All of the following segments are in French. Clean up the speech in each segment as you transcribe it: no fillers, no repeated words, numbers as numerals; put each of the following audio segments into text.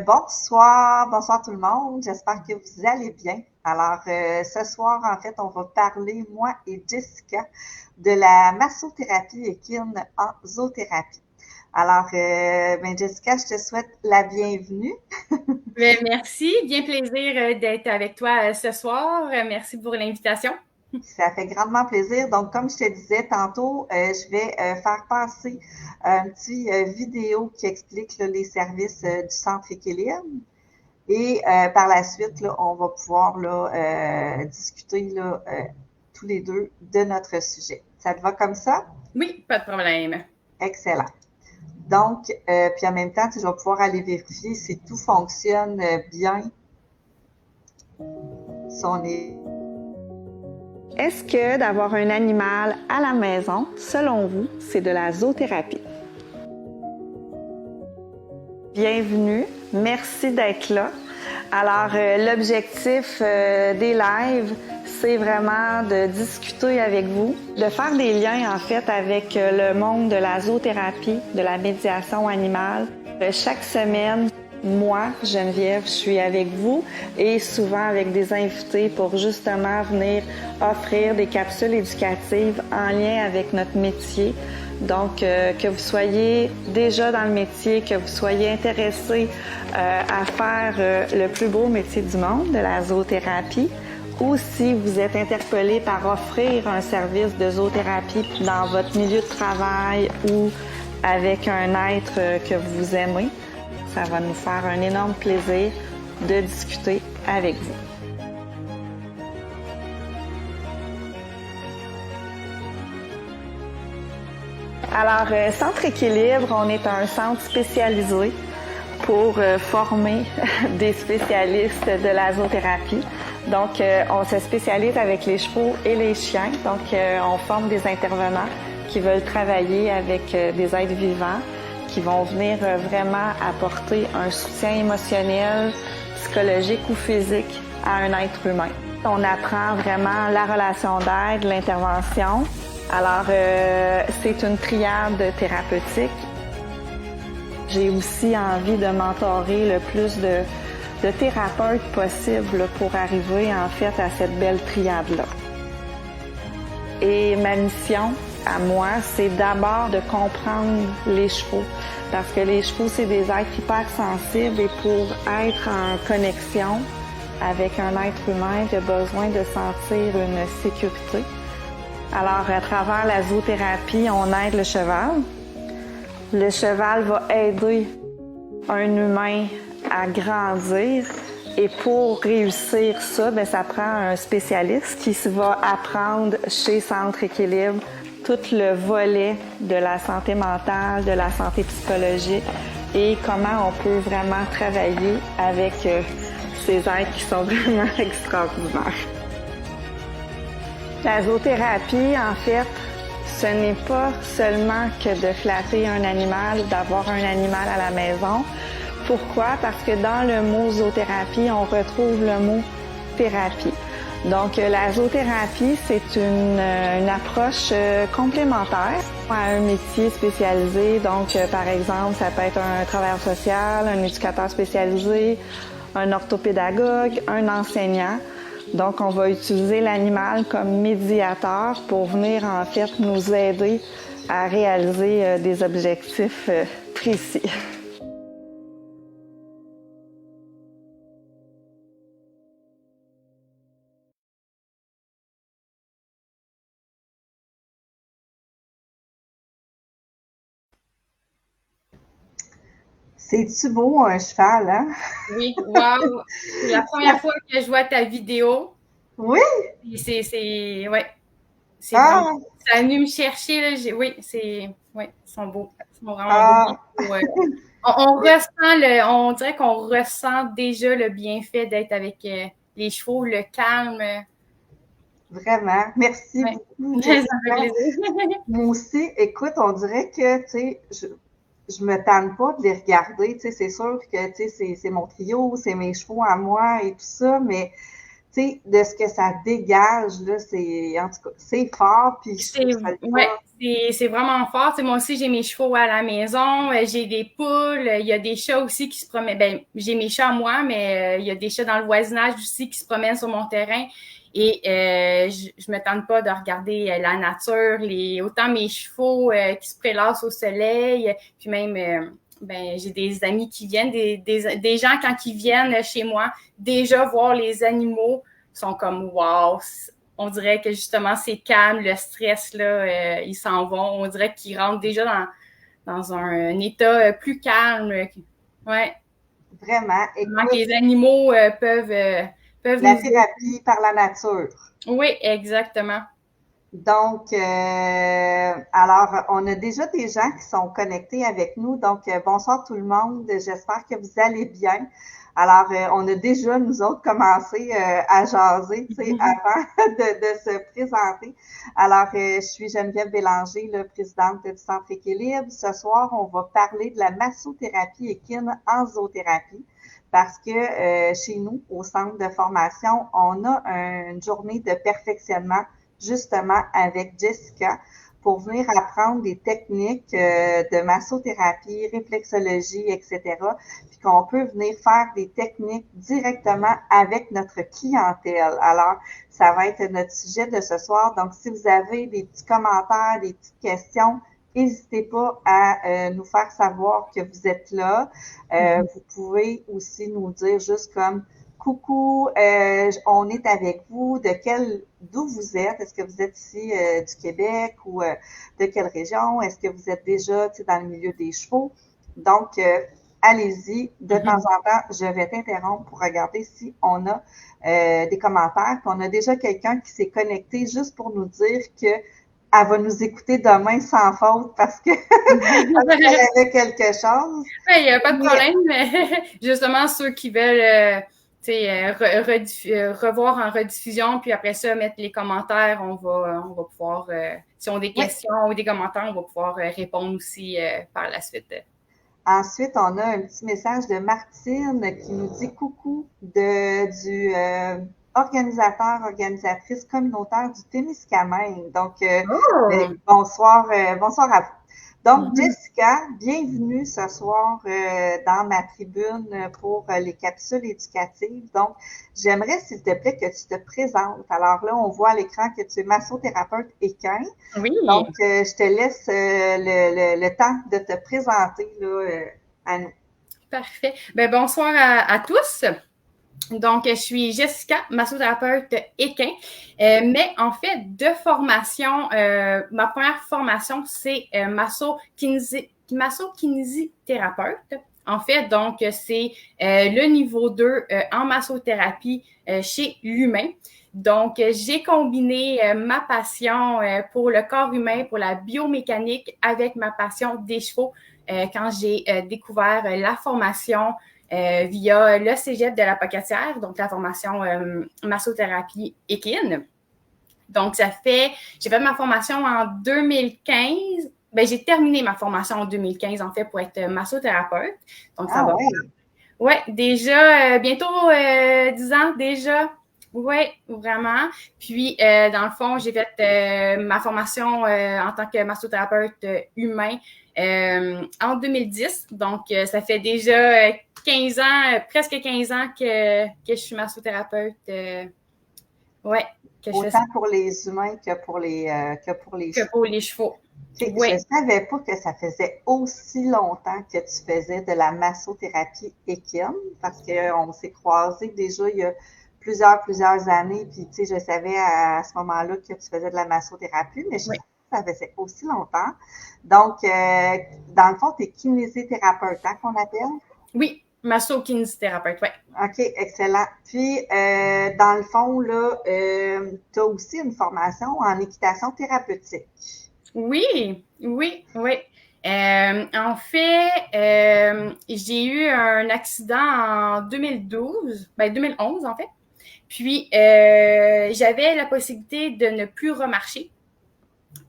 Bonsoir tout le monde. J'espère que vous allez bien. Ce soir, en fait, on va parler, moi et Jessica, de la massothérapie équine en zoothérapie. Jessica, je te souhaite la bienvenue. Merci, bien plaisir d'être avec toi ce soir. Merci pour l'invitation. Ça fait grandement plaisir. Donc, comme je te disais tantôt, je vais faire passer un petit vidéo qui explique là, les services du Centre Équilibre. Et par la suite, là, on va pouvoir là, discuter là, tous les deux de notre sujet. Ça te va comme ça? Oui, pas de problème. Excellent. Donc, puis en même temps, je vais pouvoir aller vérifier si tout fonctionne bien. Si on est... Est-ce que d'avoir un animal à la maison, selon vous, c'est de la zoothérapie? Bienvenue, merci d'être là. L'objectif des lives, c'est vraiment de discuter avec vous, de faire des liens en fait avec le monde de la zoothérapie, de la médiation animale. Chaque semaine, moi, Geneviève, je suis avec vous et souvent avec des invités pour justement venir offrir des capsules éducatives en lien avec notre métier. Donc, que vous soyez déjà dans le métier, que vous soyez intéressé à faire le plus beau métier du monde, de la zoothérapie, ou si vous êtes interpellé par offrir un service de zoothérapie dans votre milieu de travail ou avec un être que vous aimez, ça va nous faire un énorme plaisir de discuter avec vous. Centre Équilibre, on est un centre spécialisé pour former des spécialistes de la zoothérapie. Donc, on se spécialise avec les chevaux et les chiens. Donc, on forme des intervenants qui veulent travailler avec des êtres vivants, qui vont venir vraiment apporter un soutien émotionnel, psychologique ou physique à un être humain. On apprend vraiment la relation d'aide, l'intervention. C'est une triade thérapeutique. J'ai aussi envie de mentorer le plus de thérapeutes possible pour arriver en fait à cette belle triade-là. Et ma mission à moi, c'est d'abord de comprendre les chevaux. Parce que les chevaux, c'est des êtres hypersensibles et pour être en connexion avec un être humain, il a besoin de sentir une sécurité. À travers la zoothérapie, on aide le cheval. Le cheval va aider un humain à grandir. Et pour réussir ça, ça prend un spécialiste qui va apprendre chez Centre Équilibre tout le volet de la santé mentale, de la santé psychologique et comment on peut vraiment travailler avec ces êtres qui sont vraiment extraordinaires. La zoothérapie, en fait, ce n'est pas seulement que de flatter un animal ou d'avoir un animal à la maison. Pourquoi? Parce que dans le mot zoothérapie, on retrouve le mot thérapie. Donc, la zoothérapie, c'est une approche complémentaire à un métier spécialisé. Donc, par exemple, ça peut être un travailleur social, un éducateur spécialisé, un orthopédagogue, un enseignant. Donc, on va utiliser l'animal comme médiateur pour venir, en fait, nous aider à réaliser des objectifs précis. C'est-tu beau, un cheval, hein? Oui, wow! C'est la première fois que je vois ta vidéo. Oui? Ouais, c'est vraiment, Ah! ça a venu me chercher, là. Ouais, ils sont beaux. Ils sont vraiment Ah! beaux. On ressent on dirait qu'on ressent déjà le bienfait d'être avec les chevaux, le calme. Vraiment. Merci Ouais, beaucoup, ça me fait Jessica. plaisir. Moi aussi, écoute, on dirait que, tu sais, je me tanne pas de les regarder. Tu sais, c'est sûr que, tu sais, c'est mon trio, c'est mes chevaux à moi et tout ça, mais sais, de ce que ça dégage, là, en tout cas, c'est fort, puis je trouve ça le ouais, c'est vraiment fort. Tu sais, moi aussi, j'ai mes chevaux à la maison, j'ai des poules, il y a des chats aussi qui se promènent. Ben, j'ai mes chats moi, mais il y a des chats dans le voisinage aussi qui se promènent sur mon terrain. Et je me tente pas de regarder la nature, autant mes chevaux qui se prélassent au soleil, puis même ben j'ai des amis qui viennent, des gens quand ils viennent chez moi, déjà voir les animaux, sont comme wow, on dirait que justement c'est calme, le stress là, ils s'en vont, on dirait qu'ils rentrent déjà dans un état plus calme. Ouais. Vraiment. Écoute, les animaux peuvent la thérapie par la nature. Oui, exactement. Donc, alors, on a déjà des gens qui sont connectés avec nous. Donc, bonsoir tout le monde. J'espère que vous allez bien. Alors, on a déjà, nous autres, commencé à jaser, tu sais, avant de se présenter. Alors, je suis Geneviève Bélanger, la présidente du Centre Équilibre. Ce soir, on va parler de la massothérapie équine en zoothérapie. Parce que chez nous, au centre de formation, on a une journée de perfectionnement justement avec Jessica pour venir apprendre des techniques de massothérapie, réflexologie, etc. Puis qu'on peut venir faire des techniques directement avec notre clientèle. Alors, ça va être notre sujet de ce soir. Donc, si vous avez des petits commentaires, des petites questions, n'hésitez pas à nous faire savoir que vous êtes là. Vous pouvez aussi nous dire juste comme coucou, on est avec vous. D'où vous êtes? Est-ce que vous êtes ici du Québec ou de quelle région? Est-ce que vous êtes déjà dans le milieu des chevaux? Donc, allez-y. De temps en temps, je vais t'interrompre pour regarder si on a des commentaires. Puis on a déjà quelqu'un qui s'est connecté juste pour nous dire que elle va nous écouter demain sans faute parce qu'elle avait quelque chose. Oui, il n'y a pas de problème, mais justement, ceux qui veulent revoir en rediffusion, puis après ça, mettre les commentaires, on va pouvoir, si on a des questions ou des commentaires, on va pouvoir répondre aussi par la suite. Ensuite, on a un petit message de Martine qui nous dit coucou du organisatrice communautaire du Témiscamingue. Donc, bonsoir à vous. Donc, Jessica, bienvenue ce soir dans ma tribune pour les capsules éducatives. Donc, j'aimerais, s'il te plaît, que tu te présentes. Alors là, on voit à l'écran que tu es massothérapeute équin. Oui. Donc, je te laisse le temps de te présenter là, à nous. Parfait. Ben, bonsoir à tous. Donc, je suis Jessica, massothérapeute équin, mais en fait, de formation, ma première formation, c'est massokinésithérapeute. En fait, donc, c'est le niveau 2 en massothérapie chez l'humain. Donc, j'ai combiné ma passion pour le corps humain, pour la biomécanique, avec ma passion des chevaux quand j'ai découvert la formation via le cégep de la Pocatière, donc la formation massothérapie équine. Donc, j'ai fait ma formation en 2015. Ben, j'ai terminé ma formation en 2015, en fait, pour être massothérapeute. Donc, ça va. Oui, déjà, bientôt 10 ans déjà. Oui, vraiment. Puis, dans le fond, j'ai fait ma formation en tant que massothérapeute humain en 2010. Donc, ça fait déjà 15 ans, presque 15 ans que je suis massothérapeute. Ouais. Autant pour les humains que pour les chevaux. Que pour les chevaux. Oui. Je ne savais pas que ça faisait aussi longtemps que tu faisais de la massothérapie équine, parce qu'on s'est croisés déjà il y a plusieurs années, puis tu sais, je savais à ce moment-là que tu faisais de la massothérapie, mais je savais pas que ça faisait aussi longtemps. Donc, dans le fond, tu es kinésithérapeute, hein, qu'on appelle? Oui, masso-kinésithérapeute, oui. OK, excellent. Puis, dans le fond, là, tu as aussi une formation en équitation thérapeutique. Oui. En fait, j'ai eu un accident en 2011 en fait. Puis, j'avais la possibilité de ne plus remarcher.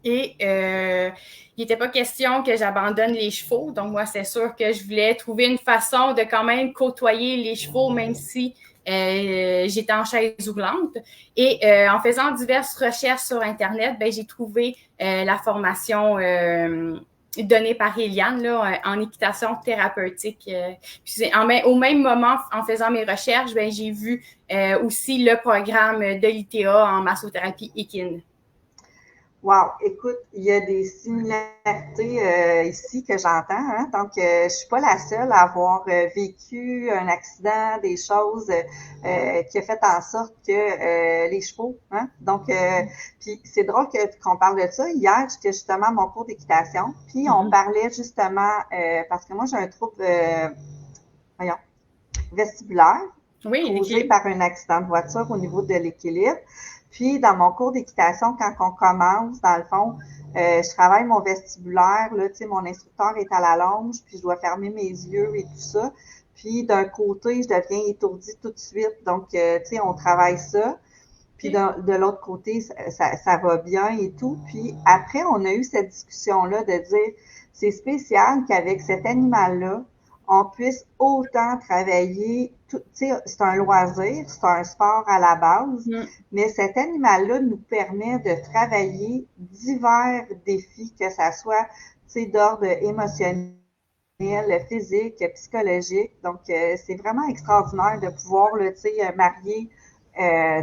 Et il n'était pas question que j'abandonne les chevaux. Donc, moi, c'est sûr que je voulais trouver une façon de quand même côtoyer les chevaux, même si j'étais en chaise roulante. Et en faisant diverses recherches sur Internet, ben, j'ai trouvé la formation donnée par Eliane là, en équitation thérapeutique. Au même moment, en faisant mes recherches, ben, j'ai vu aussi le programme de l'ITA en massothérapie équine. Wow, écoute, il y a des similarités ici que j'entends. Hein? Donc, je suis pas la seule à avoir vécu un accident, des choses qui a fait en sorte que les chevaux. Hein? Donc, puis c'est drôle qu'on parle de ça. Hier, j'étais justement à mon cours d'équitation, puis on parlait justement parce que moi j'ai un trouble, vestibulaire causé par un accident de voiture au niveau de l'équilibre. Puis, dans mon cours d'équitation, quand on commence, dans le fond, je travaille mon vestibulaire, là, tu sais, mon instructeur est à la longe, puis je dois fermer mes yeux et tout ça. Puis, d'un côté, je deviens étourdie tout de suite. Donc, tu sais, on travaille ça. Puis, de l'autre côté, ça va bien et tout. Puis, après, on a eu cette discussion-là de dire, c'est spécial qu'avec cet animal-là, on puisse autant travailler, tu sais, c'est un loisir, c'est un sport à la base, mais cet animal-là nous permet de travailler divers défis, que ça soit, tu sais, d'ordre émotionnel, physique, psychologique. Donc, c'est vraiment extraordinaire de pouvoir, là, tu sais, marier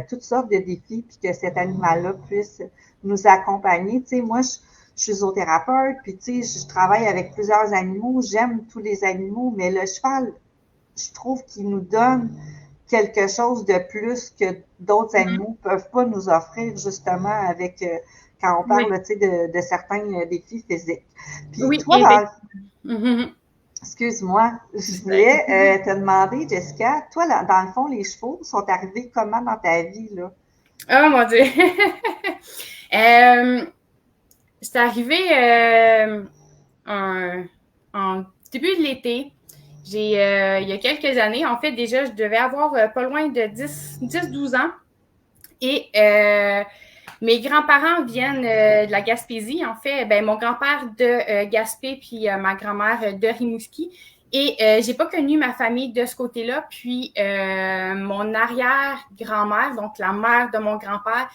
toutes sortes de défis, puis que cet animal-là puisse nous accompagner. Tu sais, moi, je suis zoothérapeute, puis tu sais, je travaille avec plusieurs animaux, j'aime tous les animaux, mais le cheval, je trouve qu'il nous donne quelque chose de plus que d'autres animaux peuvent pas nous offrir, justement, avec quand on parle, tu sais, de certains défis physiques. Puis toi, excuse-moi, je voulais te demander, Jessica, toi, là, dans le fond, les chevaux sont arrivés comment dans ta vie, là? Oh mon Dieu! C'est arrivé en début de l'été. Il y a quelques années, en fait, déjà, je devais avoir pas loin de 10-12 ans. Et mes grands-parents viennent de la Gaspésie. En fait, ben, mon grand-père de Gaspé, puis ma grand-mère de Rimouski. Et j'ai pas connu ma famille de ce côté-là. Puis mon arrière-grand-mère, donc la mère de mon grand-père,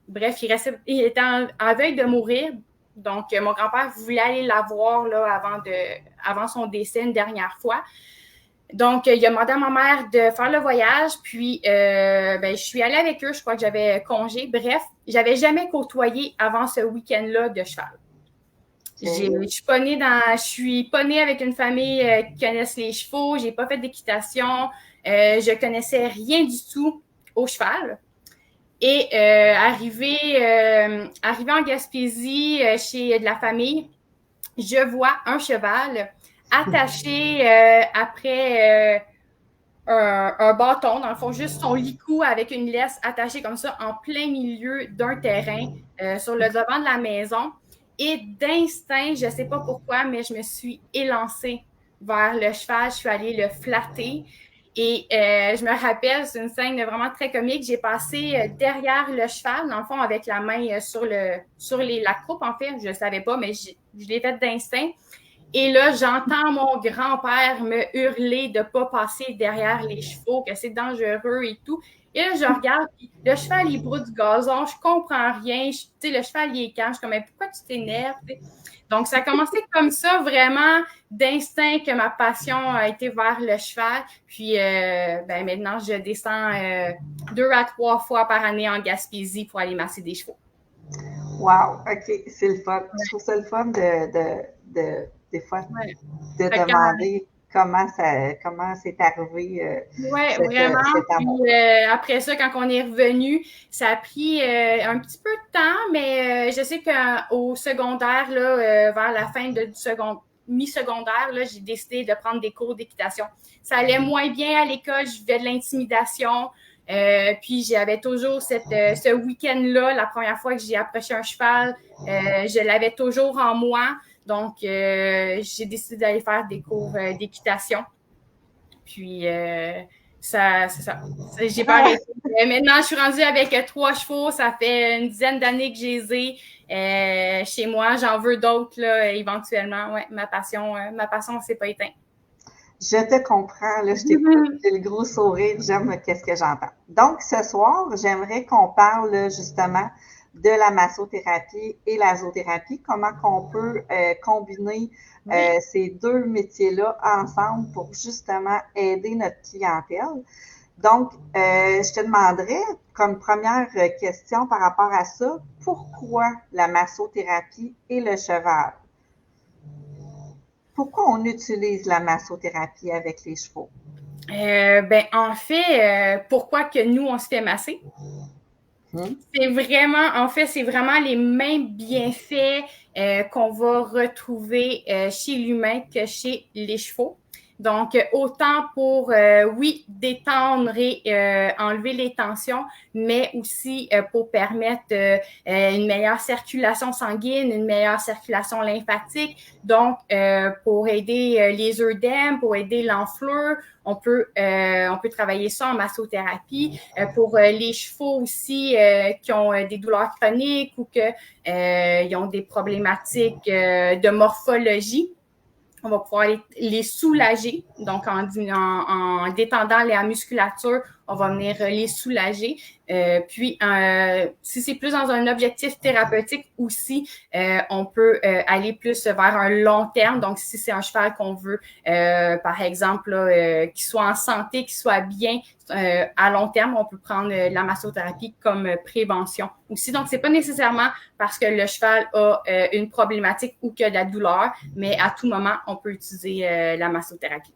bref, il était en veille de mourir. Donc, mon grand-père voulait aller la voir là, avant son décès une dernière fois. Donc, il a demandé à ma mère de faire le voyage, puis je suis allée avec eux, je crois que j'avais congé. Bref, j'avais jamais côtoyé avant ce week-end-là de cheval. Je suis pas née avec une famille qui connaisse les chevaux, j'ai pas fait d'équitation, je connaissais rien du tout au cheval. Et arrivé en Gaspésie chez de la famille, je vois un cheval attaché après un bâton, dans le fond, juste son licou avec une laisse attachée comme ça en plein milieu d'un terrain sur le devant de la maison. Et d'instinct, je ne sais pas pourquoi, mais je me suis élancée vers le cheval. Je suis allée le flatter. Et je me rappelle, c'est une scène vraiment très comique. J'ai passé derrière le cheval, dans le fond, avec la main sur la croupe, en fait. Je ne savais pas, mais je l'ai fait d'instinct. Et là, j'entends mon grand-père me hurler de ne pas passer derrière les chevaux, que c'est dangereux et tout. Et là, je regarde, puis le cheval, il broute du gazon, je comprends rien. Tu sais, le cheval, il est calme. Je suis comme, mais pourquoi tu t'énerves? Donc, ça a commencé comme ça, vraiment d'instinct que ma passion a été vers le cheval. Puis, maintenant, je descends 2 à 3 fois par année en Gaspésie pour aller masser des chevaux. Wow, OK, c'est le fun. Je trouve ça le fun des fois, de demander comment c'est arrivé. Oui, vraiment. Puis, après ça, quand on est revenu, ça a pris un petit peu de temps, mais je sais qu'au secondaire, là, vers la fin du mi-secondaire, là, j'ai décidé de prendre des cours d'équitation. Ça allait moins bien à l'école, je vivais de l'intimidation. Puis j'avais toujours ce week-end-là, la première fois que j'ai approché un cheval, je l'avais toujours en moi. Donc, j'ai décidé d'aller faire des cours d'équitation. Puis, c'est ça. J'ai pas arrêté. Maintenant, je suis rendue avec 3 chevaux. Ça fait une dizaine d'années que je les ai chez moi. J'en veux d'autres, là, éventuellement. Ouais, ma passion s'est pas éteinte. Je te comprends, là, je t'écoute, j'ai le gros sourire, j'aime qu'est-ce que j'entends. Donc, ce soir, j'aimerais qu'on parle justement de la massothérapie et la zoothérapie, comment qu'on peut combiner ces deux métiers-là ensemble pour justement aider notre clientèle. Donc, je te demanderais, comme première question par rapport à ça, pourquoi la massothérapie et le cheval? Pourquoi on utilise la massothérapie avec les chevaux? En fait, pourquoi que nous, on se fait masser? C'est vraiment les mêmes bienfaits qu'on va retrouver chez l'humain que chez les chevaux. Donc, autant pour, oui, détendre et enlever les tensions, mais aussi pour permettre une meilleure circulation sanguine, une meilleure circulation lymphatique. Donc, pour aider les œdèmes, pour aider l'enflure, on peut travailler ça en massothérapie. Pour les chevaux aussi qui ont des douleurs chroniques ou qu'ils ont des problématiques de morphologie, on va pouvoir les soulager. Donc, en détendant la musculature, on va venir les soulager. Puis, si c'est plus dans un objectif thérapeutique aussi, on peut aller plus vers un long terme. Donc, si c'est un cheval qu'on veut, par exemple, qu'il soit en santé, qu'il soit bien à long terme, on peut prendre la massothérapie comme prévention aussi. Donc, c'est pas nécessairement parce que le cheval a une problématique ou qu'il a de la douleur, mais à tout moment, on peut utiliser la massothérapie.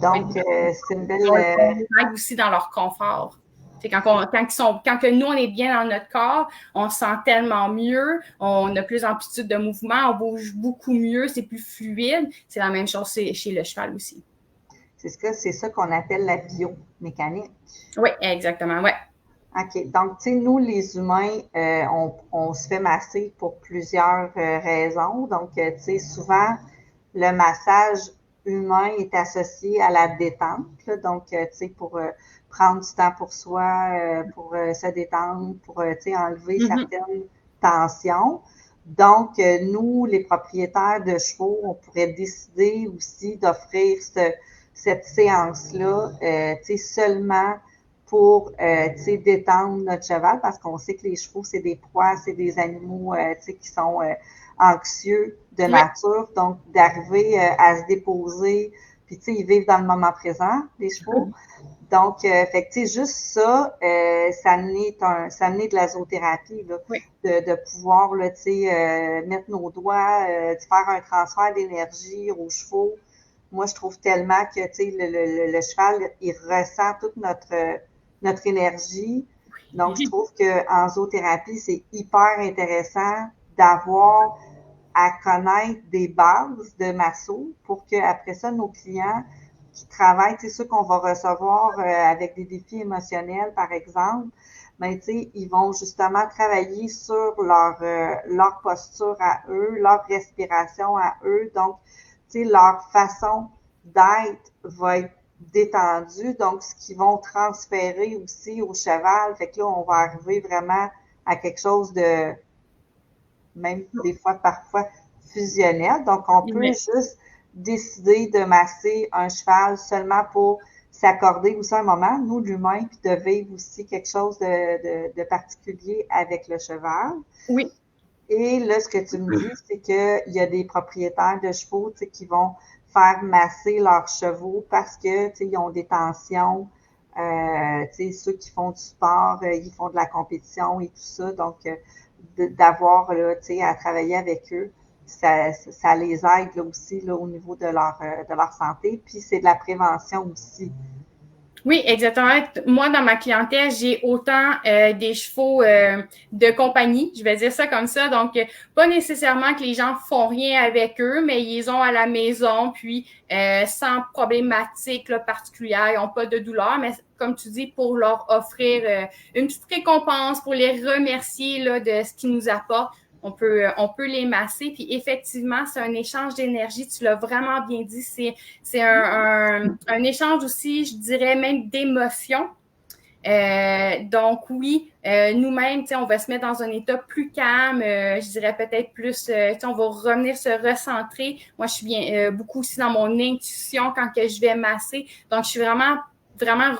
Donc, c'est une belle... aussi dans leur confort. C'est quand que nous, on est bien dans notre corps, on se sent tellement mieux, on a plus d'amplitude de mouvement, on bouge beaucoup mieux, c'est plus fluide. C'est la même chose chez le cheval aussi. C'est ça qu'on appelle la biomécanique. Oui, exactement, oui. OK. Donc, tu sais, nous, les humains, on se fait masser pour plusieurs raisons. Donc, tu sais, souvent, le massage humain est associé à la détente. Là. Donc, tu sais, pour prendre du temps pour soi, pour se détendre, pour, tu sais, enlever certaines tensions. Donc, nous, les propriétaires de chevaux, on pourrait décider aussi d'offrir cette séance-là, tu sais, seulement pour détendre notre cheval, parce qu'on sait que les chevaux, c'est des proies, c'est des animaux qui sont anxieux de nature. Donc, d'arriver à se déposer, puis ils vivent dans le moment présent, les chevaux. Donc, fait que juste ça, ça naît de la zoothérapie, là, de pouvoir là, mettre nos doigts, de faire un transfert d'énergie aux chevaux. Moi, je trouve tellement que le cheval, il ressent toute notre énergie. Donc, je trouve qu'en zoothérapie, c'est hyper intéressant d'avoir à connaître des bases de masso pour qu'après ça, nos clients qui travaillent, c'est ceux qu'on va recevoir avec des défis émotionnels, par exemple, ben, ils vont justement travailler sur leur posture à eux, leur respiration à eux. Donc, leur façon d'être va être détendue, donc ce qu'ils vont transférer aussi au cheval. Fait que là, on va arriver vraiment à quelque chose de, même des fois, parfois, fusionnel. Donc, on peut juste décider de masser un cheval seulement pour s'accorder aussi un moment, nous, l'humain, puis de vivre aussi quelque chose de particulier avec le cheval. Oui. Et là, ce que tu me dis, c'est qu'il y a des propriétaires de chevaux qui vont faire masser leurs chevaux parce que ils ont des tensions. Ceux qui font du sport, ils font de la compétition et tout ça. Donc, d'avoir là, à travailler avec eux, ça les aide là, aussi là, au niveau de leur santé. Puis c'est de la prévention aussi. Oui, exactement. Moi, dans ma clientèle, j'ai autant des chevaux de compagnie, je vais dire ça comme ça. Donc, pas nécessairement que les gens font rien avec eux, mais ils ont à la maison, puis sans problématique là, particulière, ils n'ont pas de douleur. Mais comme tu dis, pour leur offrir une petite récompense, pour les remercier là, de ce qu'ils nous apportent, on peut les masser. Puis effectivement, c'est un échange d'énergie. Tu l'as vraiment bien dit. C'est un échange aussi, je dirais même d'émotions. Donc oui, nous-mêmes, on va se mettre dans un état plus calme, je dirais peut-être plus, on va revenir se recentrer. Moi, je suis bien beaucoup aussi dans mon intuition quand que je vais masser. Donc, je suis vraiment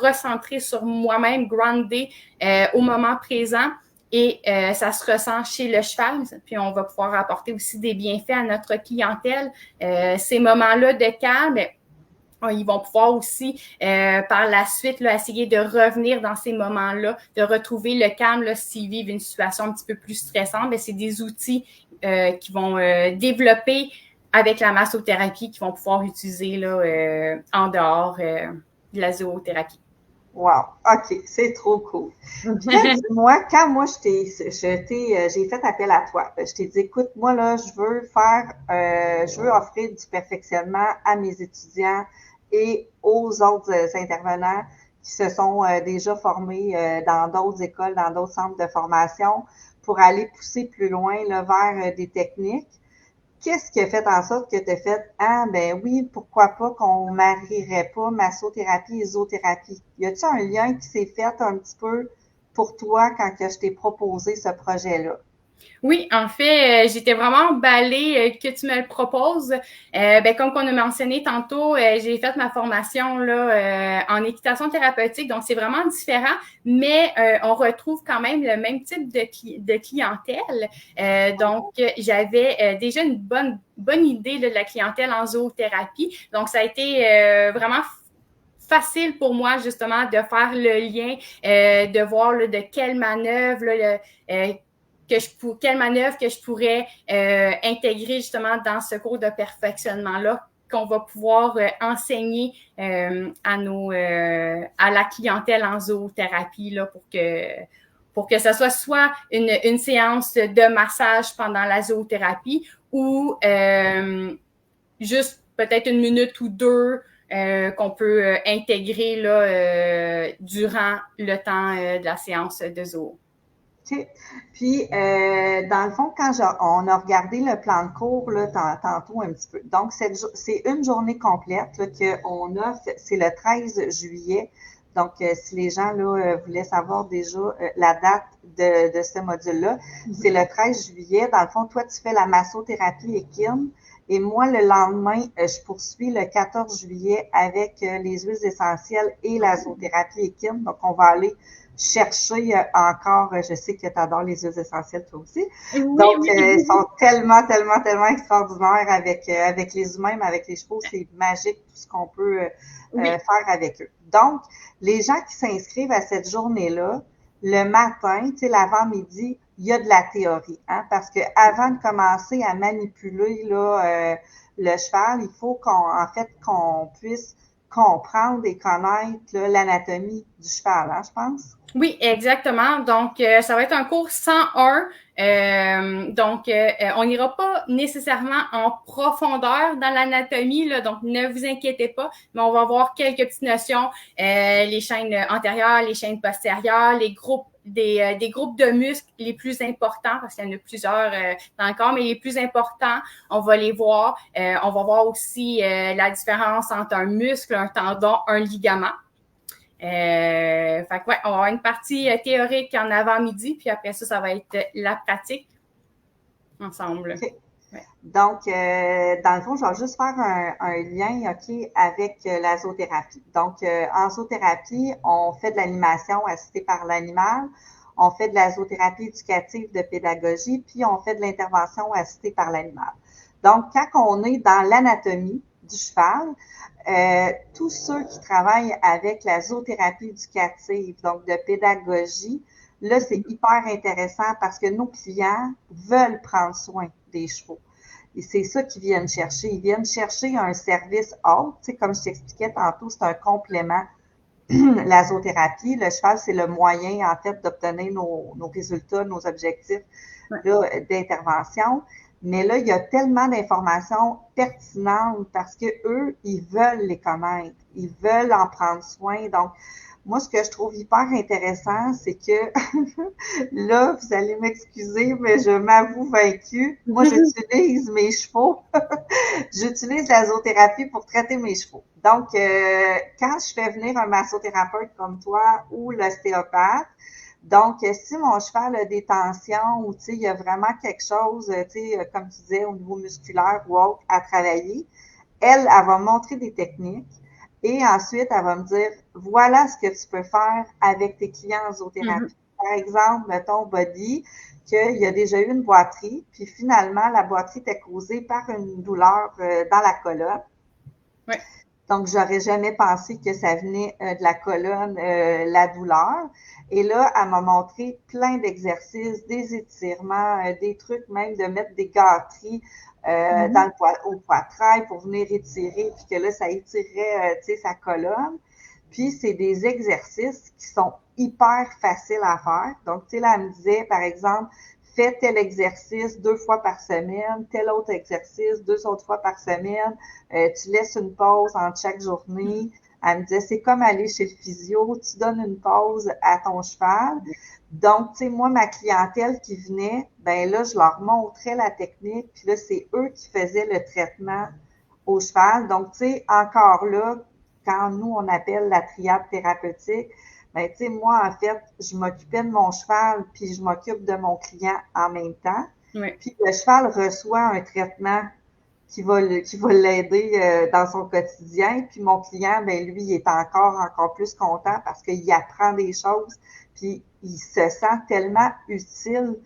recentrée sur moi-même, groundée au moment présent. Et ça se ressent chez le cheval, puis on va pouvoir apporter aussi des bienfaits à notre clientèle. Ces moments-là de calme, ils vont pouvoir aussi, par la suite, là, essayer de revenir dans ces moments-là, de retrouver le calme là, s'ils vivent une situation un petit peu plus stressante. Bien, c'est des outils qui vont développer avec la massothérapie qu'ils vont pouvoir utiliser là, en dehors de la zoothérapie. Wow, OK, c'est trop cool. Puis là, dis-moi, quand moi j'ai fait appel à toi, je t'ai dit, écoute, moi là, je veux offrir du perfectionnement à mes étudiants et aux autres intervenants qui se sont déjà formés dans d'autres écoles, dans d'autres centres de formation pour aller pousser plus loin là, vers des techniques. Qu'est-ce qui a fait en sorte que tu as fait « Ah, ben oui, pourquoi pas qu'on marierait pas massothérapie et zoothérapie? » Y a-t-il un lien qui s'est fait un petit peu pour toi quand que je t'ai proposé ce projet-là? Oui, en fait, j'étais vraiment emballée que tu me le proposes. Comme on a mentionné tantôt, j'ai fait ma formation là en équitation thérapeutique, donc c'est vraiment différent, mais on retrouve quand même le même type de clientèle. Donc, j'avais déjà une bonne idée là, de la clientèle en zoothérapie. Donc, ça a été vraiment facile pour moi justement de faire le lien, de voir là, de quelle manœuvre là, quelle manœuvre que je pourrais intégrer justement dans ce cours de perfectionnement-là qu'on va pouvoir enseigner à la clientèle en zoothérapie là, pour que ça soit une séance de massage pendant la zoothérapie ou juste peut-être une minute ou deux qu'on peut intégrer là, durant le temps de la séance de zoo. OK. Puis, dans le fond, quand on a regardé le plan de cours là, tantôt un petit peu, donc c'est une journée complète là, qu'on a, c'est le 13 juillet. Donc, si les gens là, voulaient savoir déjà la date de ce module-là, c'est le 13 juillet. Dans le fond, toi, tu fais la massothérapie équine. Et moi, le lendemain, je poursuis le 14 juillet avec les huiles essentielles et la zoothérapie équine. Donc, on va aller chercher encore, je sais que tu adores les huiles essentielles toi aussi. Oui, donc, oui. ils sont tellement extraordinaires avec les humains, mais avec les chevaux, c'est magique tout ce qu'on peut faire avec eux. Donc, les gens qui s'inscrivent à cette journée-là, le matin, tu sais, l'avant-midi, il y a de la théorie, hein, parce que avant de commencer à manipuler là, le cheval, il faut qu'on puisse comprendre et connaître l'anatomie du cheval, hein, je pense. Oui, exactement. Donc, ça va être un cours 101. On n'ira pas nécessairement en profondeur dans l'anatomie, là, donc ne vous inquiétez pas, mais on va voir quelques petites notions, les chaînes antérieures, les chaînes postérieures, les groupes des groupes de muscles les plus importants, parce qu'il y en a plusieurs dans le corps, mais les plus importants, on va les voir. On va voir aussi la différence entre un muscle, un tendon, un ligament. Fait que ouais, on va avoir une partie théorique en avant-midi, puis après ça va être la pratique ensemble. Okay. Ouais. Donc, dans le fond, je vais juste faire un lien, OK, avec la zoothérapie. Donc, en zoothérapie, on fait de l'animation assistée par l'animal, on fait de la zoothérapie éducative de pédagogie, puis on fait de l'intervention assistée par l'animal. Donc, quand on est dans l'anatomie du cheval, tous ceux qui travaillent avec la zoothérapie éducative, donc de pédagogie, là, c'est hyper intéressant parce que nos clients veulent prendre soin des chevaux. Et c'est ça qu'ils viennent chercher. Ils viennent chercher un service autre. Tu sais, comme je t'expliquais tantôt, c'est un complément. La zoothérapie, le cheval, c'est le moyen, en fait, d'obtenir nos résultats, nos objectifs d'intervention. Mais là, il y a tellement d'informations pertinentes parce que eux, ils veulent les connaître. Ils veulent en prendre soin. Donc, Moi, ce que je trouve hyper intéressant, c'est que là, vous allez m'excuser, mais je m'avoue vaincue. Moi, j'utilise mes chevaux. J'utilise la zoothérapie pour traiter mes chevaux. Donc, quand je fais venir un massothérapeute comme toi ou l'ostéopathe, donc, si mon cheval a des tensions ou, tu sais, il y a vraiment quelque chose, tu sais, comme tu disais, au niveau musculaire ou autre, à travailler, elle va me montrer des techniques et ensuite, elle va me dire, voilà ce que tu peux faire avec tes clients en zoothérapie. Par exemple, mettons body, qu'il y a déjà eu une boiterie, puis finalement, la boiterie était causée par une douleur dans la colonne. Ouais. Donc, j'aurais jamais pensé que ça venait de la colonne, la douleur. Et là, elle m'a montré plein d'exercices, des étirements, des trucs même de mettre des gâteries dans au poitrail pour venir étirer, puis que là, ça étirait, tu sais, sa colonne. Puis, c'est des exercices qui sont hyper faciles à faire. Donc, tu sais, là, elle me disait, par exemple, fais tel exercice 2 fois par semaine, tel autre exercice 2 autres fois par semaine. Tu laisses une pause entre chaque journée. Elle me disait, c'est comme aller chez le physio, tu donnes une pause à ton cheval. Donc, tu sais, moi, ma clientèle qui venait, ben là, je leur montrais la technique, puis là, c'est eux qui faisaient le traitement au cheval. Donc, tu sais, encore là, quand nous, on appelle la triade thérapeutique, ben, tu sais, moi, en fait, je m'occupais de mon cheval, puis je m'occupe de mon client en même temps. Oui. Puis le cheval reçoit un traitement qui va l'aider dans son quotidien. Puis mon client, ben lui, il est encore plus content parce qu'il apprend des choses, puis il se sent tellement utile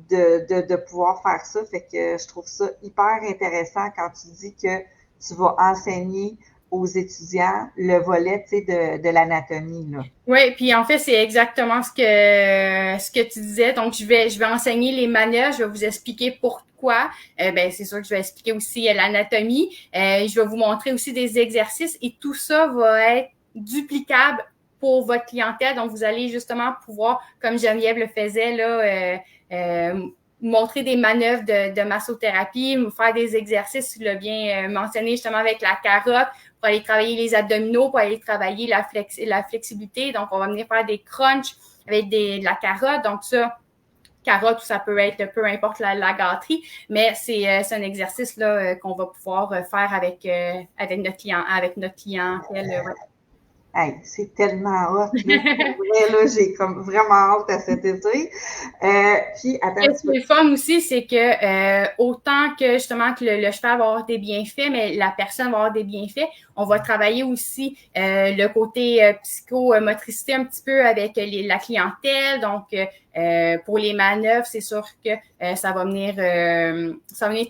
de pouvoir faire ça. Fait que je trouve ça hyper intéressant quand tu dis que tu vas enseigner aux étudiants le volet, tu sais, de l'anatomie, là. Oui, puis en fait, c'est exactement ce que tu disais. Donc, je vais enseigner les manœuvres, je vais vous expliquer pourquoi. Ben, c'est sûr que je vais expliquer aussi l'anatomie. Je vais vous montrer aussi des exercices et tout ça va être duplicable pour votre clientèle. Donc, vous allez justement pouvoir, comme Geneviève le faisait, là, montrer des manœuvres de massothérapie, faire des exercices, tu l'as bien mentionné justement avec la carotte, pour aller travailler les abdominaux, pour aller travailler la flexibilité. Donc, on va venir faire des crunchs avec de la carotte. Donc, ça, carotte, ça peut être peu importe la gâterie, mais c'est un exercice là qu'on va pouvoir faire avec notre clientèle. Ouais. Hey, c'est tellement hot, là. Pour vrai, là, j'ai comme vraiment hâte à cet été. Puis, attends un petit peu. Ce qui est fun aussi, c'est que autant que justement que le cheval va avoir des bienfaits, mais la personne va avoir des bienfaits, on va travailler aussi le côté psychomotricité un petit peu avec la clientèle. Donc, pour les manœuvres, c'est sûr que ça va venir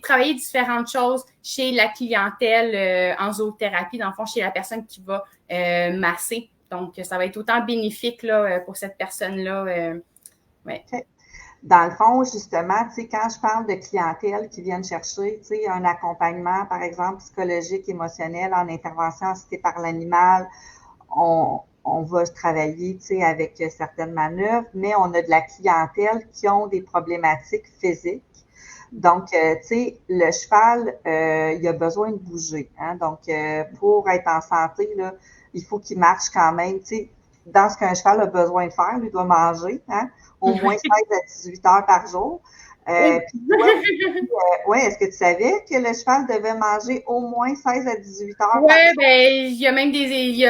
travailler différentes choses chez la clientèle en zoothérapie, dans le fond, chez la personne qui va masser. Donc, ça va être autant bénéfique là, pour cette personne-là. Ouais. Okay. Dans le fond, justement, tu sais, quand je parle de clientèle qui viennent chercher, tu sais, un accompagnement, par exemple, psychologique, émotionnel, en intervention assistée par l'animal, on va travailler, tu sais, avec certaines manœuvres, mais on a de la clientèle qui ont des problématiques physiques. Donc, tu sais, le cheval, il a besoin de bouger, hein. Donc, pour être en santé, là, il faut qu'il marche quand même, tu sais, dans ce qu'un cheval a besoin de faire, il doit manger, hein, au moins 16 à 18 heures par jour. Puis toi, ouais, est-ce que tu savais que le cheval devait manger au moins 16 à 18 heures par jour? Ben, il y a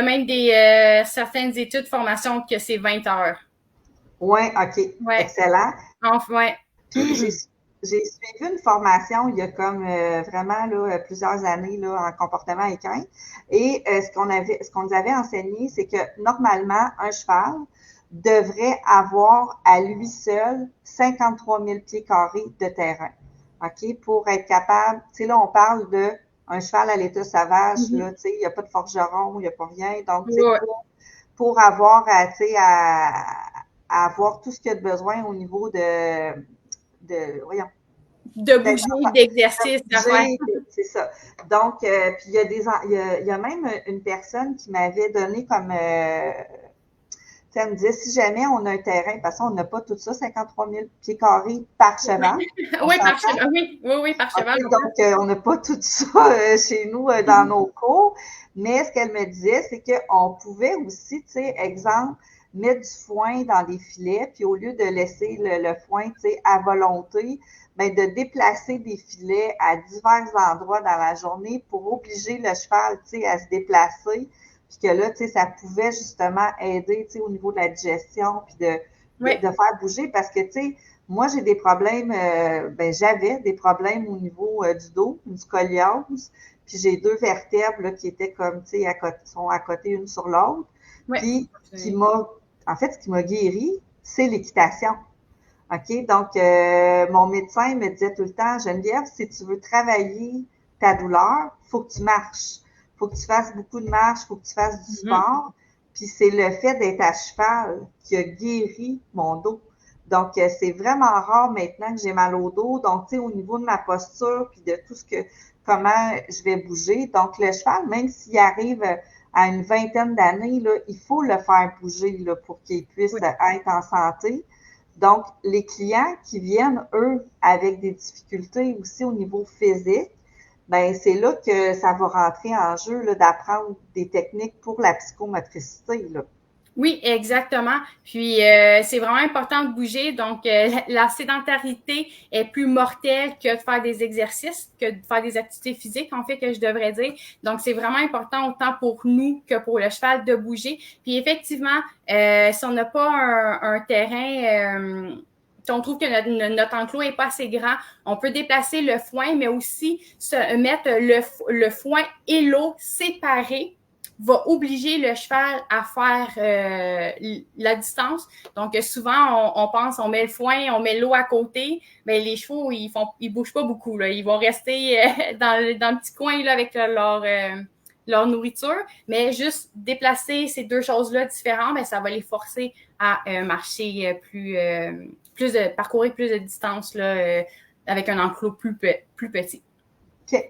même des certaines études, formations que c'est 20 heures. Oui, OK. Ouais. Excellent. Enfin, ouais. Puis, j'ai suivi une formation il y a comme vraiment là, plusieurs années là, en comportement équin. Et ce qu'on nous avait enseigné, c'est que normalement, un cheval devrait avoir à lui seul 53 000 pieds carrés de terrain. OK? Pour être capable, tu sais, là, on parle de un cheval à l'état sauvage, là, tu sais, il n'y a pas de forgeron, il n'y a pas rien. Donc, tu sais, pour avoir, tu sais, à avoir tout ce qu'il y a de besoin au niveau voyons. De bouger, d'exercice, c'est ça. Donc, puis il y a même une personne qui m'avait donné comme Elle me disait, si jamais on a un terrain, parce qu'on n'a pas tout ça, 53 000 pieds carrés par cheval. Oui, par cheval. Oui, par cheval. Okay, donc, on n'a pas tout ça chez nous dans nos cours. Mais ce qu'elle me disait, c'est qu'on pouvait aussi, tu sais, exemple, mettre du foin dans des filets, puis au lieu de laisser le foin, tu sais, à volonté, ben de déplacer des filets à divers endroits dans la journée pour obliger le cheval, tu sais, à se déplacer. Puis que là, tu sais, ça pouvait justement aider, tu sais, au niveau de la digestion, puis de faire bouger. Parce que, tu sais, moi, j'ai des problèmes, j'avais des problèmes au niveau du dos, une scoliose. Puis j'ai 2 vertèbres là, qui étaient comme, tu sais, sont à côté une sur l'autre. Puis, ce qui m'a guéri, c'est l'équitation. OK? Donc, mon médecin me disait tout le temps, Geneviève, si tu veux travailler ta douleur, il faut que tu marches. Il faut que tu fasses beaucoup de marche, il faut que tu fasses du sport. Puis c'est le fait d'être à cheval qui a guéri mon dos. Donc, c'est vraiment rare maintenant que j'ai mal au dos. Donc, tu sais, au niveau de ma posture, puis de tout comment je vais bouger. Donc, le cheval, même s'il arrive à une vingtaine d'années, là, il faut le faire bouger là, pour qu'il puisse être en santé. Donc, les clients qui viennent, eux, avec des difficultés aussi au niveau physique, ben c'est là que ça va rentrer en jeu là, d'apprendre des techniques pour la psychomotricité, là. Oui, exactement. Puis, c'est vraiment important de bouger. Donc, la sédentarité est plus mortelle que de faire des exercices, que de faire des activités physiques, en fait, que je devrais dire. Donc, c'est vraiment important autant pour nous que pour le cheval de bouger. Puis, effectivement, si on n'a pas un terrain... si on trouve que notre enclos est pas assez grand, on peut déplacer le foin, mais aussi mettre le foin et l'eau séparés va obliger le cheval à faire la distance. Donc, souvent, on pense, on met le foin, on met l'eau à côté, mais les chevaux, ils bougent pas beaucoup, là. Ils vont rester dans le petit coin là, avec leur nourriture, mais juste déplacer ces deux choses-là différentes, ben, ça va les forcer à marcher parcourir plus de distance là, avec un enclos plus petit. OK.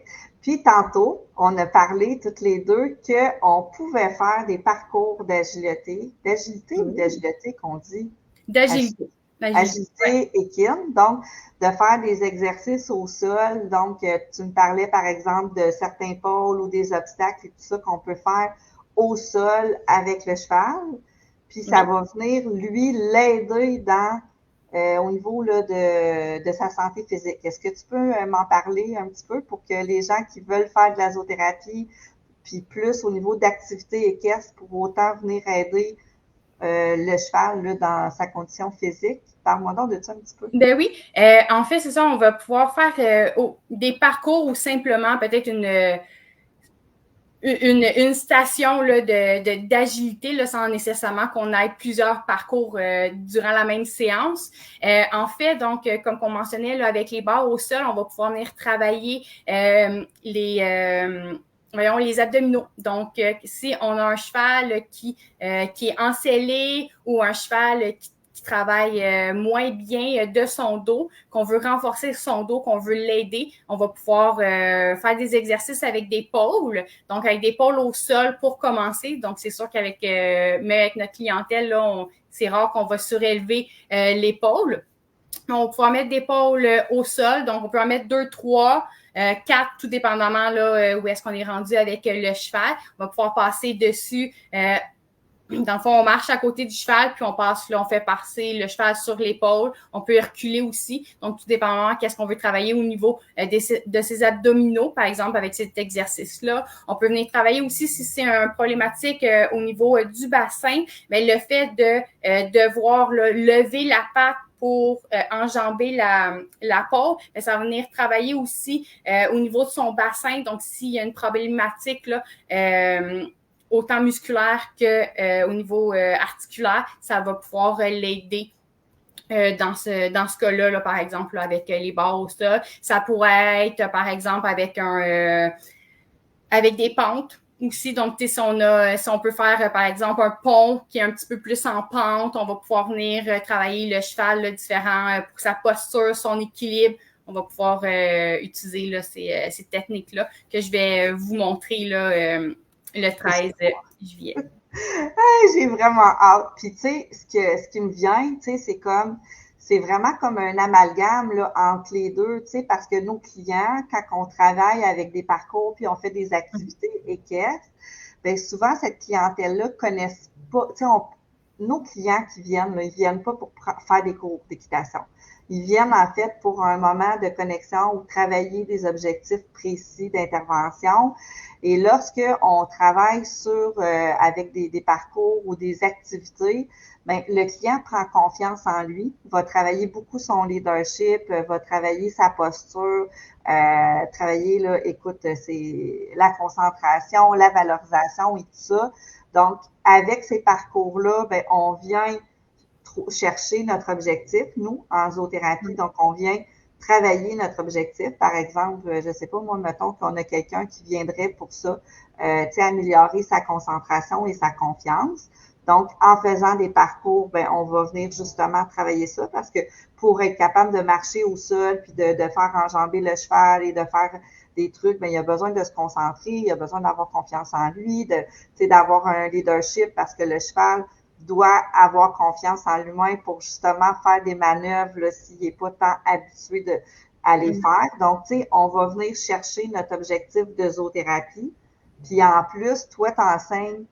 Puis tantôt, on a parlé toutes les deux qu'on pouvait faire des parcours d'agilité. D'agilité ou d'agilité qu'on dit? D'agilité. Agilité équine. Donc, de faire des exercices au sol. Donc, tu me parlais, par exemple, de certains pôles ou des obstacles et tout ça qu'on peut faire au sol avec le cheval. Puis, ça va venir, lui, l'aider dans au niveau là, de sa santé physique. Est-ce que tu peux m'en parler un petit peu pour que les gens qui veulent faire de la zoothérapie, puis plus au niveau d'activité équestre, pour autant venir aider le cheval là, dans sa condition physique? Parle-moi donc de ça un petit peu. Ben oui. En fait, c'est ça, on va pouvoir faire des parcours ou simplement peut-être une station là, d'agilité là, sans nécessairement qu'on ait plusieurs parcours durant la même séance. En fait, donc, comme on mentionnait là, avec les barres au sol, on va pouvoir venir travailler les abdominaux. Donc, si on a un cheval qui est encellé ou un cheval qui travaille moins bien de son dos, qu'on veut renforcer son dos, qu'on veut l'aider, on va pouvoir faire des exercices avec des pôles, donc avec des pôles au sol pour commencer. Donc, c'est sûr qu'avec avec notre clientèle, là, c'est rare qu'on va surélever les pôles. On va pouvoir mettre des pôles au sol, donc on peut en mettre 2, 3, 4, tout dépendamment là, où est-ce qu'on est rendu avec le cheval. On va pouvoir passer dessus dans le fond, on marche à côté du cheval, puis on fait passer le cheval sur l'épaule. On peut reculer aussi. Donc, tout dépendamment qu'est-ce qu'on veut travailler au niveau de ses abdominaux, par exemple, avec cet exercice-là. On peut venir travailler aussi si c'est une problématique au niveau du bassin, mais le fait de devoir lever la patte pour enjamber la peau, mais ça va venir travailler aussi au niveau de son bassin. Donc, s'il y a une problématique là, autant musculaire que au niveau articulaire, ça va pouvoir l'aider dans ce cas-là, là, par exemple, là, avec les barres au sol. Ça pourrait être, par exemple, avec des pentes aussi. Donc, si on peut faire, par exemple, un pont qui est un petit peu plus en pente, on va pouvoir venir travailler le cheval là, différent pour sa posture, son équilibre. On va pouvoir utiliser là, ces techniques-là que je vais vous montrer là, le 13 juillet. J'ai vraiment hâte. Puis, tu sais, ce qui me vient, tu sais, c'est vraiment comme un amalgame là, entre les deux, tu sais, parce que nos clients, quand on travaille avec des parcours puis on fait des activités équestres, bien souvent, cette clientèle-là connaissent pas, tu sais, nos clients qui viennent, là, ils viennent pas pour faire des cours d'équitation. Ils viennent en fait pour un moment de connexion ou travailler des objectifs précis d'intervention. Et lorsque on travaille avec des parcours ou des activités, ben, le client prend confiance en lui, va travailler beaucoup son leadership, va travailler sa posture, travailler, là, écoute, c'est la concentration, la valorisation et tout ça. Donc, avec ces parcours-là, ben, on vient chercher notre objectif, nous, en zoothérapie. Donc, on vient travailler notre objectif. Par exemple, je sais pas, moi, mettons qu'on a quelqu'un qui viendrait pour ça, améliorer sa concentration et sa confiance. Donc, en faisant des parcours, ben, on va venir justement travailler ça parce que pour être capable de marcher au sol puis de faire enjamber le cheval et de faire des trucs, ben, il y a besoin de se concentrer, il y a besoin d'avoir confiance en lui, d'avoir un leadership parce que le cheval doit avoir confiance en lui-même pour justement faire des manœuvres s'il n'est pas tant habitué à les faire. Donc, tu sais, on va venir chercher notre objectif de zoothérapie. Puis en plus, toi, t'enseignes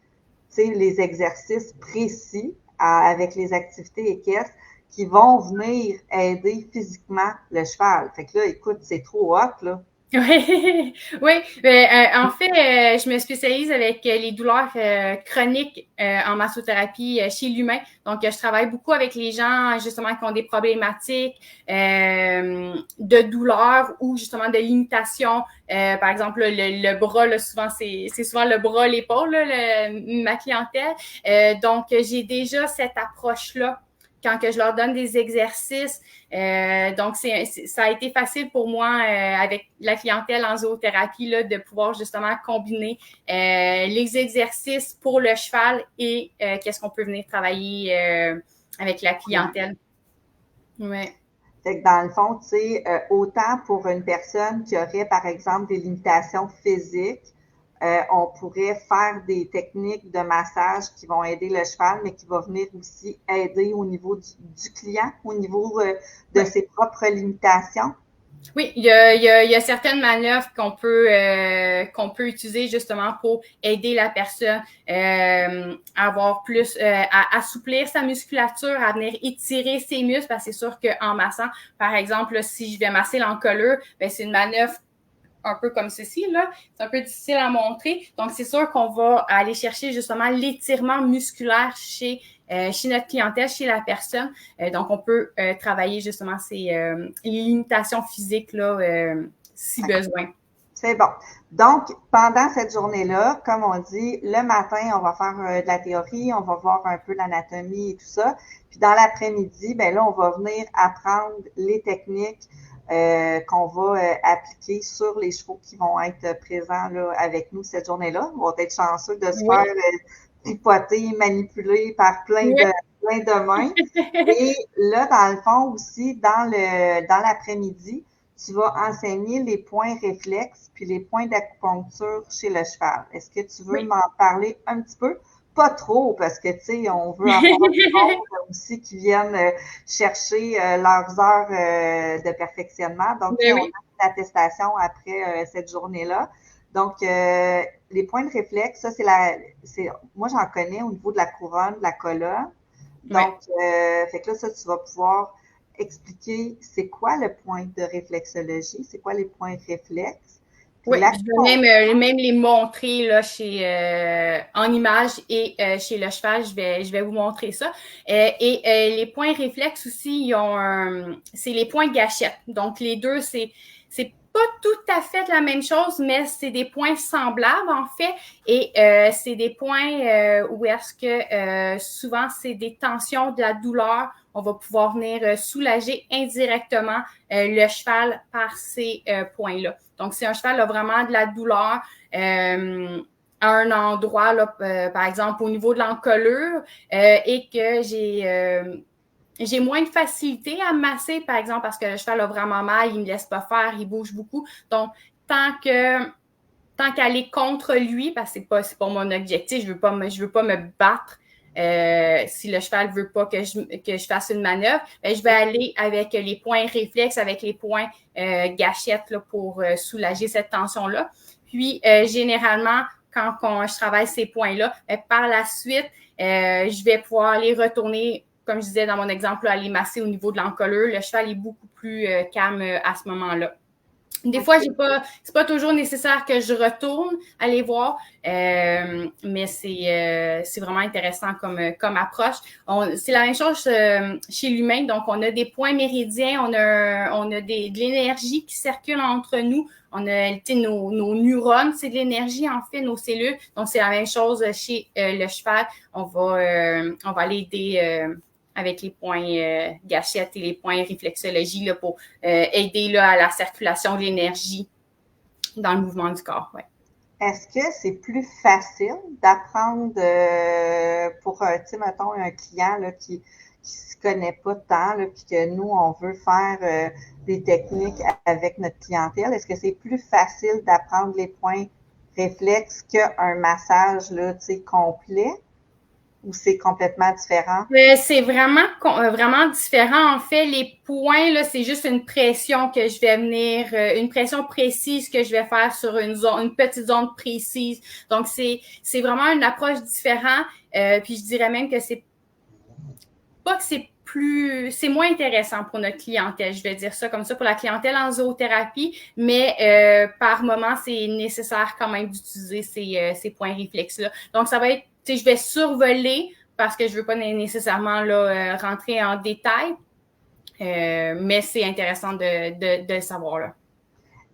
les exercices précis avec les activités équestres qui vont venir aider physiquement le cheval. Fait que là, écoute, c'est trop hot, là. Oui, oui. En fait, je me spécialise avec les douleurs chroniques en massothérapie chez l'humain. Donc, je travaille beaucoup avec les gens justement qui ont des problématiques de douleur ou justement de limitation. Par exemple, le bras, là, souvent, c'est souvent le bras, l'épaule, ma clientèle. Donc, j'ai déjà cette approche-là quand que je leur donne des exercices. Donc, ça a été facile pour moi avec la clientèle en zoothérapie là, de pouvoir justement combiner les exercices pour le cheval et qu'est-ce qu'on peut venir travailler avec la clientèle. Ouais. Fait que dans le fond, tu sais, autant pour une personne qui aurait, par exemple, des limitations physiques, on pourrait faire des techniques de massage qui vont aider le cheval, mais qui vont venir aussi aider au niveau du client, au niveau de ses propres limitations. Oui, il y a certaines manœuvres qu'on peut utiliser justement pour aider la personne à avoir plus, à assouplir sa musculature, à venir étirer ses muscles, parce que c'est sûr qu'en massant, par exemple, là, si je vais masser l'encolure, ben c'est une manœuvre un peu comme ceci, là. C'est un peu difficile à montrer. Donc, c'est sûr qu'on va aller chercher justement l'étirement musculaire chez notre clientèle, chez la personne. Donc, on peut travailler justement les limitations physiques, là, si besoin. C'est bon. Donc, pendant cette journée-là, comme on dit, le matin, on va faire de la théorie, on va voir un peu l'anatomie et tout ça. Puis dans l'après-midi, ben là, on va venir apprendre les techniques qu'on va appliquer sur les chevaux qui vont être présents là, avec nous cette journée-là. On va être chanceux de se faire tripoter, manipuler par plein de mains. Et là, dans le fond aussi, dans l'après-midi, tu vas enseigner les points réflexes puis les points d'acupuncture chez le cheval. Est-ce que tu veux m'en parler un petit peu? Pas trop, parce que, tu sais, on veut avoir du monde aussi qui viennent chercher leurs heures de perfectionnement. Donc, on a une attestation après cette journée-là. Donc, les points de réflexe, ça, moi, j'en connais au niveau de la couronne, de la colonne. Donc, fait que là, ça, tu vas pouvoir expliquer c'est quoi le point de réflexologie, c'est quoi les points réflexes. Oui, je vais même les montrer là, en image et chez le cheval, je vais vous montrer ça. Et les points réflexes aussi, c'est les points gâchettes. Donc, les deux, c'est pas tout à fait la même chose, mais c'est des points semblables, en fait. Et c'est des points où est-ce que souvent, c'est des tensions, de la douleur. On va pouvoir venir soulager indirectement le cheval par ces points-là. Donc, si un cheval a vraiment de la douleur à un endroit, là, par exemple au niveau de l'encolure, et que j'ai moins de facilité à masser, par exemple, parce que le cheval a vraiment mal, il ne me laisse pas faire, il bouge beaucoup. Donc, tant que tant qu'aller contre lui, parce que c'est pas mon objectif, je veux pas me battre. Si le cheval veut pas que je fasse une manœuvre, je vais aller avec les points réflexes, avec les points gâchettes là, pour soulager cette tension-là. Puis, généralement, quand je travaille ces points-là, par la suite, je vais pouvoir les retourner, comme je disais dans mon exemple, là, aller masser au niveau de l'encolure. Le cheval est beaucoup plus calme à ce moment-là. Des fois, c'est pas toujours nécessaire que je retourne aller voir, mais c'est vraiment intéressant comme approche. C'est la même chose chez l'humain, donc on a des points méridiens, on a de l'énergie qui circule entre nous, on a nos neurones, c'est de l'énergie en fait, nos cellules, donc c'est la même chose chez le cheval. On va l'aider avec les points gâchettes et les points réflexologie là, pour aider là, à la circulation de l'énergie dans le mouvement du corps. Ouais. Est-ce que c'est plus facile d'apprendre pour, tu sais, mettons, un client là, qui se connaît pas tant, là, puis que nous, on veut faire des techniques avec notre clientèle? Est-ce que c'est plus facile d'apprendre les points réflexes qu'un massage là, tu sais, complet? Ou c'est complètement différent? C'est vraiment différent. En fait, les points, là, c'est juste une pression que je vais venir, une pression précise que je vais faire sur une petite zone précise. Donc, c'est vraiment une approche différente. Puis je dirais même que c'est moins intéressant pour notre clientèle. Je vais dire ça comme ça pour la clientèle en zoothérapie, mais par moment, c'est nécessaire quand même d'utiliser ces points réflexes-là. Donc, ça va être, tu sais, je vais survoler parce que je veux pas nécessairement là, rentrer en détail, mais c'est intéressant de le savoir là.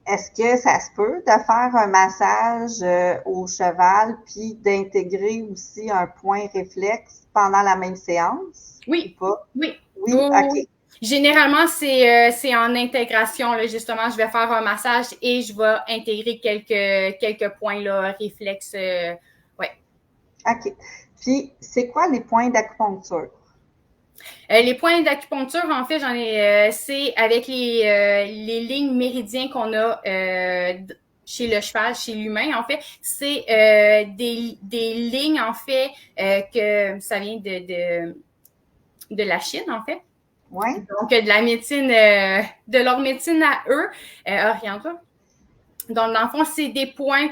Est-ce que ça se peut de faire un massage au cheval puis d'intégrer aussi un point réflexe pendant la même séance? Oui. Ou pas? Oui. Oui, OK. Généralement, c'est en intégration. Là, justement, je vais faire un massage et je vais intégrer quelques points là, réflexes. Ouais. OK. Puis, c'est quoi les points d'acupuncture? Les points d'acupuncture, en fait, c'est avec les lignes méridiennes qu'on a chez le cheval, chez l'humain, en fait. C'est des lignes, en fait, que ça vient de la Chine, en fait. Oui. Donc, de la médecine, de leur médecine à eux, orientale. Donc, dans le fond, c'est des points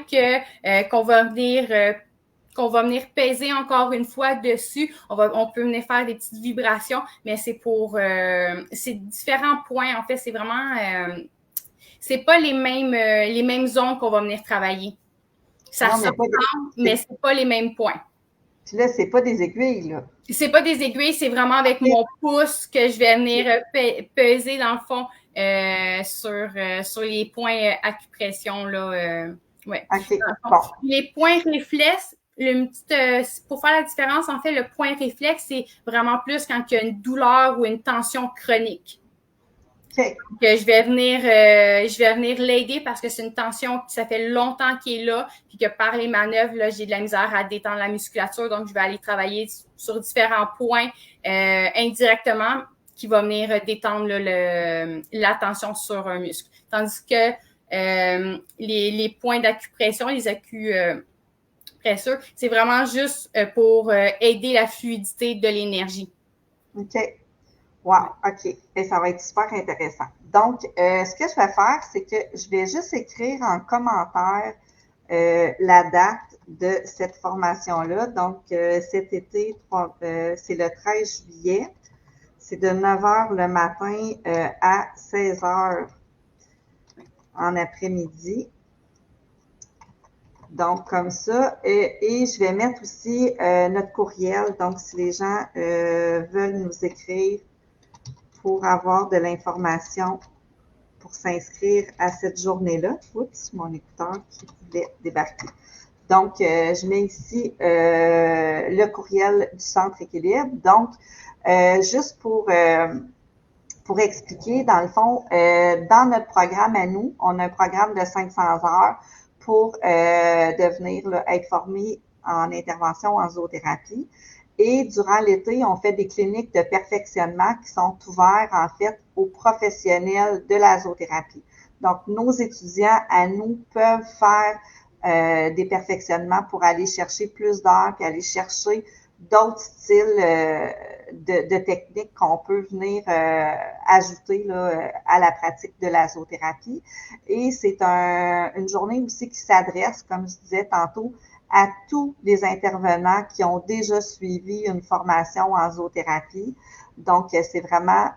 qu'on va venir peser encore une fois dessus. On peut venir faire des petites vibrations, mais c'est différents points. En fait, c'est vraiment, c'est pas les mêmes zones qu'on va venir travailler. Ça se ressemble, mais c'est pas les mêmes points. Puis là, c'est pas des aiguilles, là. C'est pas des aiguilles, c'est vraiment avec mon pouce que je vais venir peser, dans le fond, sur les points acupression, là. Ouais. OK, bon. Les points réflexes, pour faire la différence, en fait, le point réflexe, c'est vraiment plus quand il y a une douleur ou une tension chronique. Okay. Donc, je vais venir l'aider parce que c'est une tension qui ça fait longtemps qu'il est là, puis que par les manœuvres, là, j'ai de la misère à détendre la musculature, donc je vais aller travailler sur différents points indirectement qui va venir détendre là, la tension sur un muscle. Tandis que les points d'acupression, les acupressures, c'est vraiment juste pour aider la fluidité de l'énergie. OK. Wow, OK. Et ça va être super intéressant. Donc, ce que je vais faire, c'est que je vais juste écrire en commentaire la date de cette formation-là. Donc, cet été, c'est le 13 juillet. C'est de 9 h le matin à 16 h en après-midi. Donc, comme ça. Et je vais mettre aussi notre courriel. Donc, si les gens veulent nous écrire pour avoir de l'information pour s'inscrire à cette journée-là. Oups, mon écouteur qui voulait débarquer. Donc, je mets ici le courriel du Centre Équilibre. Donc, juste pour expliquer, dans le fond, dans notre programme à nous, on a un programme de 500 heures pour devenir être formé en intervention en zoothérapie. Et durant l'été, on fait des cliniques de perfectionnement qui sont ouvertes, en fait, aux professionnels de la zoothérapie. Donc, nos étudiants, à nous, peuvent faire des perfectionnements pour aller chercher plus d'heures, puis aller chercher d'autres styles de techniques qu'on peut venir ajouter là, à la pratique de la zoothérapie. Et c'est une journée aussi qui s'adresse, comme je disais tantôt, à tous les intervenants qui ont déjà suivi une formation en zoothérapie. Donc, c'est vraiment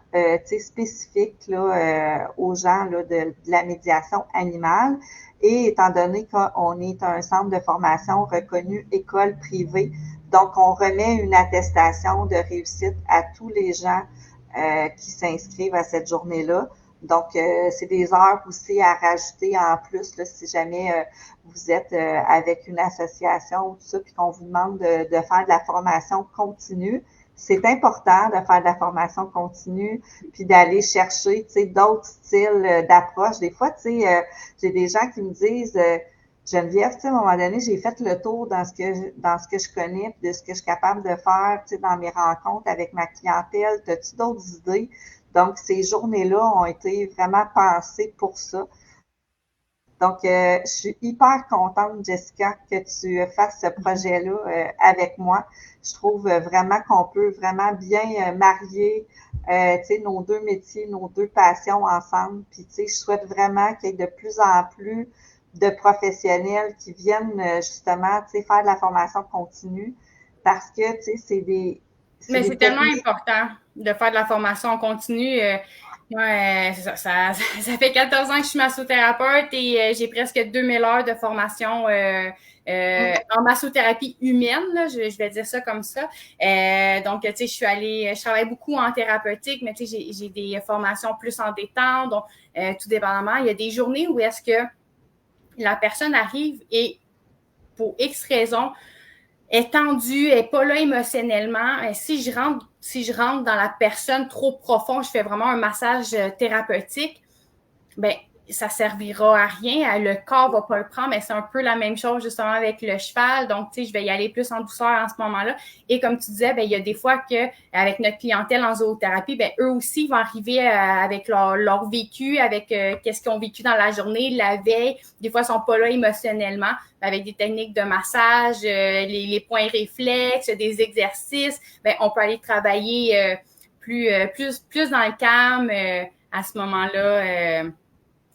spécifique là, aux gens là, de la médiation animale. Et étant donné qu'on est un centre de formation reconnu école privée, donc on remet une attestation de réussite à tous les gens qui s'inscrivent à cette journée-là. Donc, c'est des heures aussi à rajouter en plus là, si jamais vous êtes avec une association ou tout ça, puis qu'on vous demande de faire de la formation continue. C'est important de faire de la formation continue, puis d'aller chercher, tu sais, d'autres styles d'approche. Des fois, tu sais, j'ai des gens qui me disent, Geneviève, tu sais, à un moment donné, j'ai fait le tour dans ce que je connais, puis de ce que je suis capable de faire, tu sais, dans mes rencontres avec ma clientèle. As-tu d'autres idées? Donc, ces journées-là ont été vraiment pensées pour ça. Donc, je suis hyper contente, Jessica, que tu fasses ce projet-là avec moi. Je trouve vraiment qu'on peut vraiment bien marier nos deux métiers, nos deux passions ensemble. Puis, tu sais, je souhaite vraiment qu'il y ait de plus en plus de professionnels qui viennent justement, tu sais, faire de la formation continue parce que, tu sais, c'est des... Mais c'est tellement important de faire de la formation continue. Ouais, ça fait 14 ans que je suis massothérapeute et j'ai presque 2000 heures de formation en massothérapie humaine, là, je vais dire ça comme ça. Donc, tu sais, je travaille beaucoup en thérapeutique, mais tu sais, j'ai des formations plus en détente, donc tout dépendamment. Il y a des journées où est-ce que la personne arrive et pour X raisons, est tendue, est pas là émotionnellement. Si je rentre dans la personne trop profond, je fais vraiment un massage thérapeutique, ben ça servira à rien. Le corps va pas le prendre, mais c'est un peu la même chose justement avec le cheval. Donc, tu sais, je vais y aller plus en douceur en ce moment-là. Et comme tu disais, ben il y a des fois que avec notre clientèle en zoothérapie, ben eux aussi vont arriver avec leur vécu, avec qu'est-ce qu'ils ont vécu dans la journée, la veille. Des fois, ils sont pas là émotionnellement, avec des techniques de massage, les points réflexes, des exercices. Ben on peut aller travailler plus dans le calme à ce moment-là.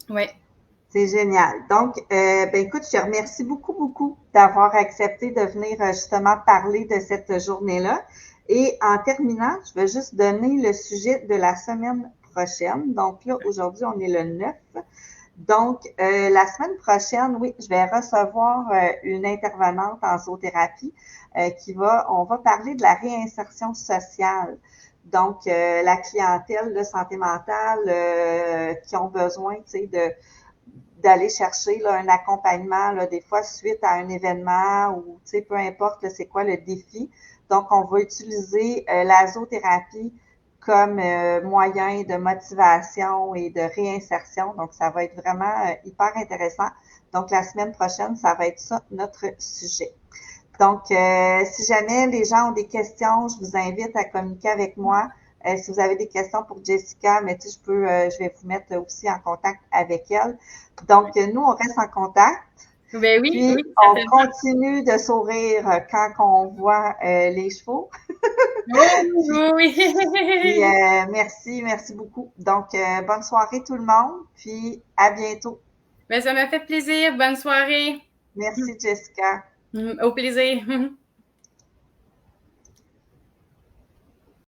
Oui. C'est génial. Donc, écoute, je te remercie beaucoup d'avoir accepté de venir justement parler de cette journée-là. Et en terminant, je vais juste donner le sujet de la semaine prochaine. Donc là, aujourd'hui, on est le 9. Donc, la semaine prochaine, oui, je vais recevoir une intervenante en zoothérapie on va parler de la réinsertion sociale. Donc, la clientèle de santé mentale qui ont besoin, tu sais, d'aller chercher là, un accompagnement, là, des fois suite à un événement ou, tu sais, peu importe là, c'est quoi le défi. Donc, on va utiliser la zoothérapie comme moyen de motivation et de réinsertion. Donc, ça va être vraiment hyper intéressant. Donc, la semaine prochaine, ça va être ça, notre sujet. Donc, si jamais les gens ont des questions, je vous invite à communiquer avec moi. Si vous avez des questions pour Jessica, mais tu sais, je vais vous mettre aussi en contact avec elle. Donc, nous, on reste en contact. Ben oui, puis, oui, on continue de sourire quand on voit les chevaux. Oui. Puis, merci beaucoup. Donc, bonne soirée tout le monde, puis à bientôt. Ben, ça m'a fait plaisir. Bonne soirée. Merci, Jessica. Au plaisir.